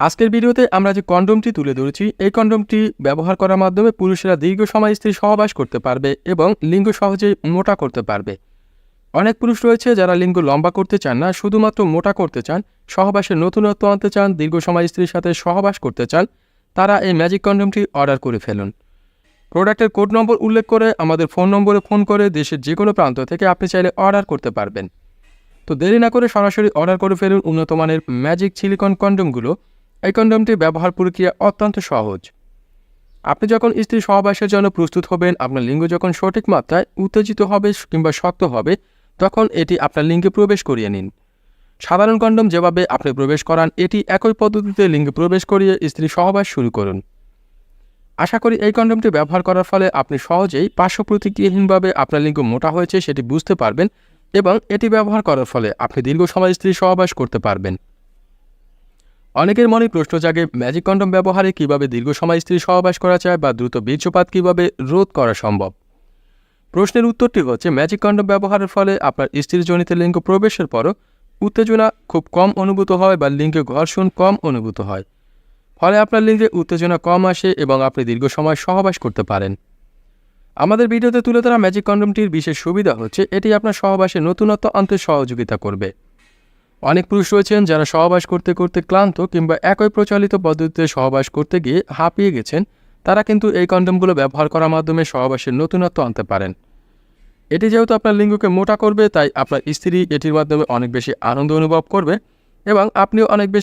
আজকের ভিডিওতে আমরা যে কন্ডোমটি তুলে ধরেছি, এই কন্ডোমটি ব্যবহার করার মাধ্যমে পুরুষেরা দীর্ঘ সময় স্ত্রী সহবাস করতে পারবে এবং লিঙ্গ সহজেই মোটা করতে পারবে। অনেক পুরুষ রয়েছে যারা লিঙ্গ লম্বা করতে চান না, শুধুমাত্র মোটা করতে চান, সহবাসে নতুনত্ব আনতে চান, দীর্ঘ সময় স্ত্রীর সাথে সহবাস করতে চান। তারা এই ম্যাজিক কন্ডোমটি অর্ডার করে ফেলুন। প্রোডাক্টের কোড নম্বর উল্লেখ করে আমাদের ফোন নম্বরে ফোন করে দেশের যে কোনো প্রান্ত থেকে আপনি চাইলে অর্ডার করতে পারবেন। তো দেরি না করে সরাসরি অর্ডার করে ফেলুন উন্নত মানের ম্যাজিক সিলিকন কন্ডোমগুলো। এই কন্ডোমটি ব্যবহার প্রক্রিয়া অত্যন্ত সহজ। আপনি যখন স্ত্রী সহবাসের জন্য প্রস্তুত হবেন, আপনার লিঙ্গ যখন সঠিক মাত্রায় উত্তেজিত হবে কিংবা শক্ত হবে, তখন এটি আপনার লিঙ্গে প্রবেশ করিয়ে নিন। সাধারণ কন্ডোম যেভাবে আপনি প্রবেশ করান, এটি একই পদ্ধতিতে লিঙ্গে প্রবেশ করিয়ে স্ত্রী সহবাস শুরু করুন। আশা করি এই কন্ডোমটি ব্যবহার করার ফলে আপনি সহজেই পার্শ্ব প্রতিক্রিয়াহীনভাবে আপনার লিঙ্গ মোটা হয়েছে সেটি বুঝতে পারবেন এবং এটি ব্যবহার করার ফলে আপনি দীর্ঘ সময় স্ত্রী সহবাস করতে পারবেন। অনেকের মনে প্রশ্ন জাগে, ম্যাজিক কন্ডোম ব্যবহারে কিভাবে দীর্ঘ সময় স্ত্রী সহবাস করা যায় বা দ্রুত বীর্যপাত কিভাবে রোধ করা সম্ভব। প্রশ্নের উত্তরটি হচ্ছে, ম্যাজিক কন্ডোম ব্যবহারের ফলে আপনার স্ত্রীর যোনিতে লিঙ্গ প্রবেশের পরও উত্তেজনা খুব কম অনুভূত হয় বা লিঙ্গে ঘর্ষণ কম অনুভূত হয়। ফলে আপনার লিঙ্গে উত্তেজনা কম আসে এবং আপনি দীর্ঘ সময় সহবাস করতে পারেন। আমাদের ভিডিওতে তুলে ধরা ম্যাজিক কন্ডোমটির বিশেষ সুবিধা হচ্ছে, এটি আপনার সহবাসে নতুনত্ব আনতে সহযোগিতা করবে। অনেক পুরুষ রয়েছেন যারা সহবাস করতে করতে ক্লান্ত কিংবা একই প্রচলিত পদ্ধতিতে সহবাস করতে গিয়ে হাঁপিয়ে গেছেন। তারা কিন্তু এই কন্ডোমগুলো ব্যবহার করার মাধ্যমে সহবাসের নতুনত্ব আনতে পারেন। এটি যেহেতু আপনার লিঙ্গকে মোটা করবে, তাই আপনার স্ত্রী এটির মাধ্যমে অনেক বেশি আনন্দ অনুভব করবে এবং আপনিও অনেক বেশি